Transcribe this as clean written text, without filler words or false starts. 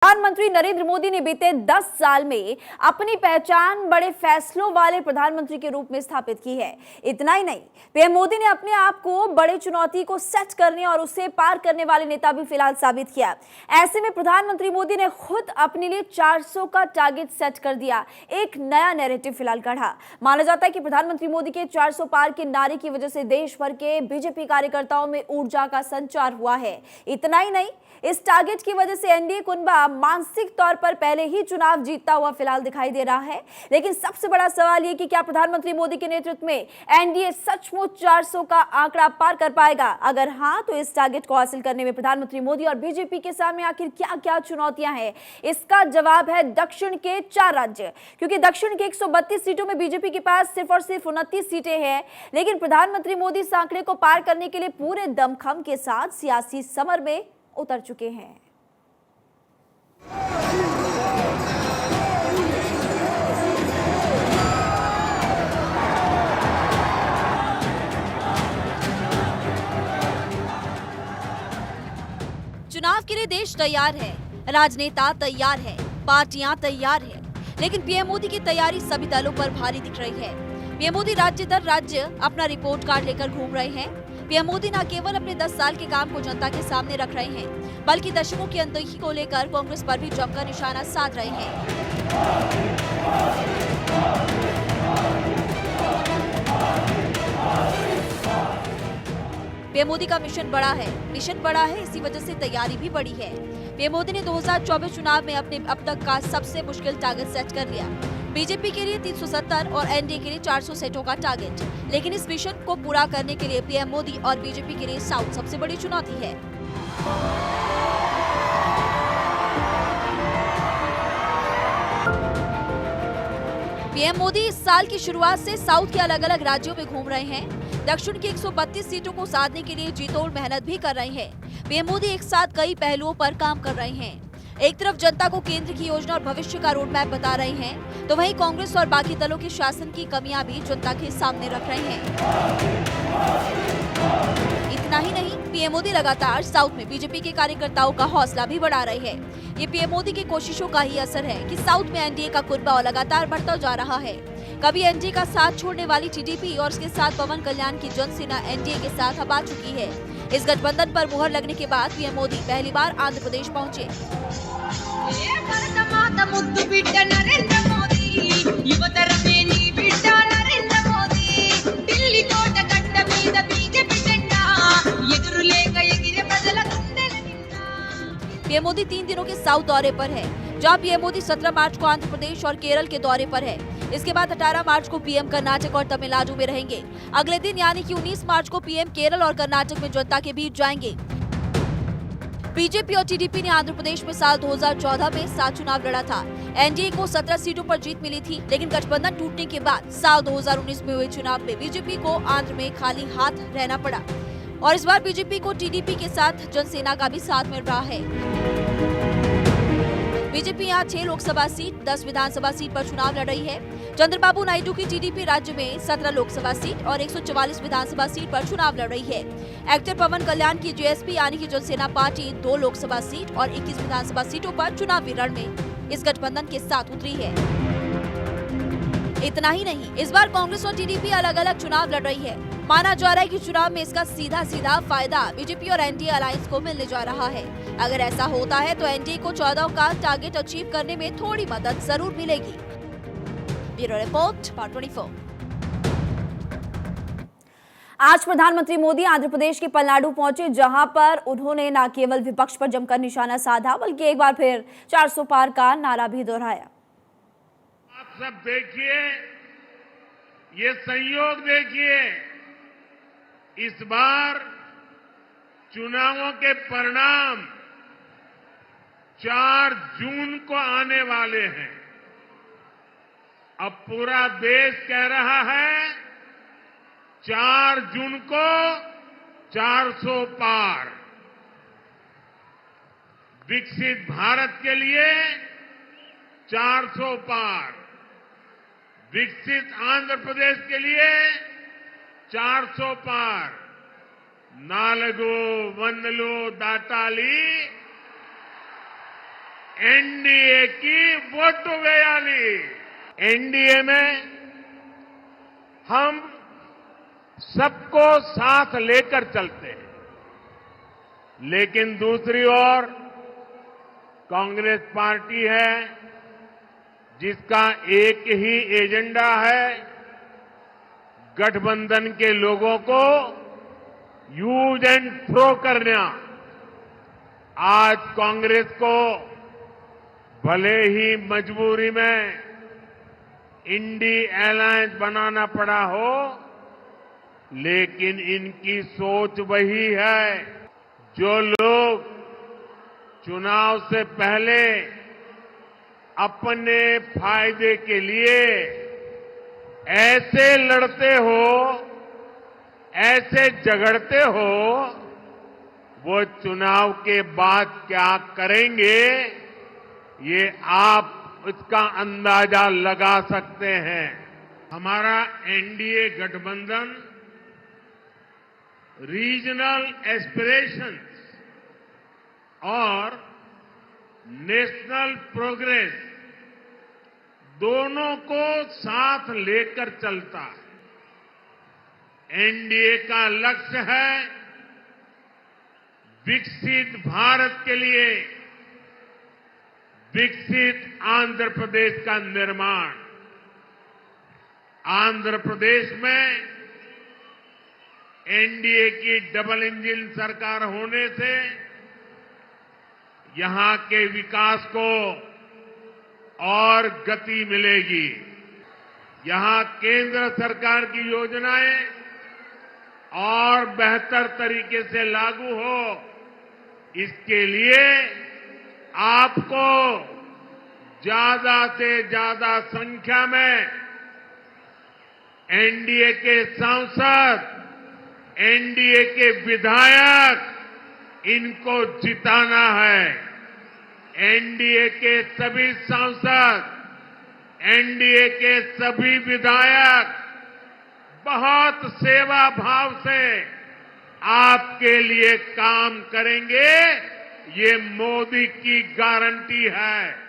प्रधानमंत्री नरेंद्र मोदी ने बीते 10 साल में अपनी पहचान बड़े फैसलों वाले प्रधानमंत्री के रूप में स्थापित की है। इतना ही नहीं, पीएम मोदी ने अपने आप को बड़े चुनौती को सेट करने और उसे पार करने वाले नेता भी फिलहाल साबित किया। ऐसे में प्रधानमंत्री मोदी ने खुद अपने लिए 400 का टारगेट सेट कर दिया, एक नया नैरेटिव फिलहाल गढ़ा। माना जाता है कि प्रधानमंत्री मोदी के 400 पार के नारे की वजह से देश भर के बीजेपी कार्यकर्ताओं में ऊर्जा का संचार हुआ है। इतना ही नहीं, इस टारगेट की वजह से एनडीए कुनबा मानसिक तौर पर पहले ही चुनाव जीतता हुआ फिलहाल दिखाई दे रहा है। लेकिन सबसे बड़ा सवाल यह कि क्या प्रधानमंत्री मोदी के नेतृत्व में एनडीए सचमुच 400 का आंकड़ा पार कर पाएगा? अगर हां, तो इस टारगेट को हासिल करने में प्रधानमंत्री मोदी और बीजेपी के सामने आखिर क्या क्या चुनौतियां हैं? इसका जवाब है दक्षिण के 4 राज्य। क्योंकि दक्षिण के 132 सीटों में बीजेपी के पास सिर्फ और सिर्फ 29 सीटें हैं। लेकिन प्रधानमंत्री मोदी इस आंकड़े को पार करने के लिए पूरे दमखम के साथ सियासी समर में उतर चुके हैं। चुनाव के लिए देश तैयार है, राजनेता तैयार है, पार्टियां तैयार है, लेकिन पीएम मोदी की तैयारी सभी दलों पर भारी दिख रही है। पीएम मोदी राज्य दर राज्य अपना रिपोर्ट कार्ड लेकर घूम रहे हैं। पीएम मोदी न केवल अपने 10 साल के काम को जनता के सामने रख रहे हैं, बल्कि दशकों की अनदेखी को लेकर कांग्रेस पर भी जमकर निशाना साध रहे हैं। पीएम मोदी का मिशन बड़ा है, इसी वजह से तैयारी भी बड़ी है। पीएम मोदी ने 2024 चुनाव में अपने अब तक का सबसे मुश्किल टारगेट सेट कर लिया। बीजेपी के लिए 370 और एनडीए के लिए 400 सीटों का टारगेट। लेकिन इस मिशन को पूरा करने के लिए पीएम मोदी और बीजेपी के लिए साउथ सबसे बड़ी चुनौती है। पीएम मोदी इस साल की शुरुआत से साउथ के अलग अलग राज्यों में घूम रहे हैं। दक्षिण की 132 सीटों को साधने के लिए जीतोड़ मेहनत भी कर रहे हैं। पीएम मोदी एक साथ कई पहलुओं पर काम कर रहे हैं। एक तरफ जनता को केंद्र की योजना और भविष्य का रोड मैप बता रहे हैं, तो वहीं कांग्रेस और बाकी दलों के शासन की कमियां भी जनता के सामने रख रहे हैं। इतना ही नहीं, पीएम मोदी लगातार साउथ में बीजेपी के कार्यकर्ताओं का हौसला भी बढ़ा रहे हैं। ये पीएम मोदी की कोशिशों का ही असर है कि साउथ में एनडीए का कुर्बा लगातार बढ़ता जा रहा है। कभी एनडीए का साथ छोड़ने वाली टीडीपी और उसके साथ पवन कल्याण की जनसेना एनडीए के साथ अब आ चुकी है। इस गठबंधन पर मुहर लगने के बाद पीएम मोदी पहली बार आंध्र प्रदेश पहुंचे। पीएम मोदी 3 दिनों के साउथ दौरे पर है, जहां पीएम मोदी 17 मार्च को आंध्र प्रदेश और केरल के दौरे पर है। इसके बाद 18 मार्च को पीएम कर्नाटक और तमिलनाडु में रहेंगे। अगले दिन यानी कि 19 मार्च को पीएम केरल और कर्नाटक में जनता के बीच जाएंगे। बीजेपी और टीडीपी ने आंध्र प्रदेश में साल 2014 में 7 चुनाव लड़ा था। एनडीए को 17 सीटों पर जीत मिली थी, लेकिन गठबंधन टूटने के बाद साल 2019 में हुए चुनाव में बीजेपी को आंध्र में खाली हाथ रहना पड़ा। और इस बार बीजेपी को टीडीपी के साथ जनसेना का भी साथ मिल रहा है। बीजेपी यहाँ 6 लोकसभा सीट, 10 विधानसभा सीट पर चुनाव लड़ रही है। चंद्रबाबू नायडू की टीडीपी राज्य में 17 लोकसभा सीट और 144 विधानसभा सीट पर चुनाव लड़ रही है। एक्टर पवन कल्याण की जेएसपी यानी कि जनसेना पार्टी 2 लोकसभा सीट और 21 विधानसभा सीटों पर चुनावी रण में इस गठबंधन के साथ उतरी है। इतना ही नहीं, इस बार कांग्रेस और टीडीपी अलग अलग चुनाव लड़ रही है। माना जा रहा है कि चुनाव में इसका सीधा फायदा बीजेपी और एनडीए अलायंस को मिलने जा रहा है। अगर ऐसा होता है तो एनडीए को 14 का टारगेट अचीव करने में थोड़ी मदद जरूर मिलेगी। Bureau report, part 24। आज प्रधानमंत्री मोदी आंध्र प्रदेश के पलनाडु पहुंचे, जहां पर उन्होंने न केवल विपक्ष पर जमकर निशाना साधा, बल्कि एक बार फिर 400 पार का नारा भी दोहराया। आप सब देखिए, ये संयोग देखिए, इस बार चुनावों के परिणाम 4 जून को आने वाले हैं। अब पूरा देश कह रहा है 4 जून को 400 पार। विकसित भारत के लिए 400 पार, विकसित आंध्र प्रदेश के लिए 400 पार। नालगो वंदलो दाताली एनडीए की वोट वेयाली। एनडीए में हम सबको साथ लेकर चलते हैं, लेकिन दूसरी ओर कांग्रेस पार्टी है जिसका एक ही एजेंडा है, गठबंधन के लोगों को यूज एंड थ्रो करना। आज कांग्रेस को भले ही मजबूरी में इंडी अलायंस बनाना पड़ा हो, लेकिन इनकी सोच वही है। जो लोग चुनाव से पहले अपने फायदे के लिए ऐसे लड़ते हो, ऐसे झगड़ते हो, वो चुनाव के बाद क्या करेंगे, ये आप इसका अंदाजा लगा सकते हैं। हमारा एनडीए गठबंधन रीजनल एस्पिरेशंस और नेशनल प्रोग्रेस दोनों को साथ लेकर चलता है। एनडीए का लक्ष्य है विकसित भारत के लिए विकसित आंध्र प्रदेश का निर्माण। आंध्र प्रदेश में एनडीए की डबल इंजन सरकार होने से यहां के विकास को और गति मिलेगी। यहां केंद्र सरकार की योजनाएं और बेहतर तरीके से लागू हो, इसके लिए आपको ज्यादा से ज्यादा संख्या में एनडीए के सांसद, एनडीए के विधायक, इनको जिताना है। एनडीए के सभी सांसद, एनडीए के सभी विधायक बहुत सेवा भाव से आपके लिए काम करेंगे, ये मोदी की गारंटी है।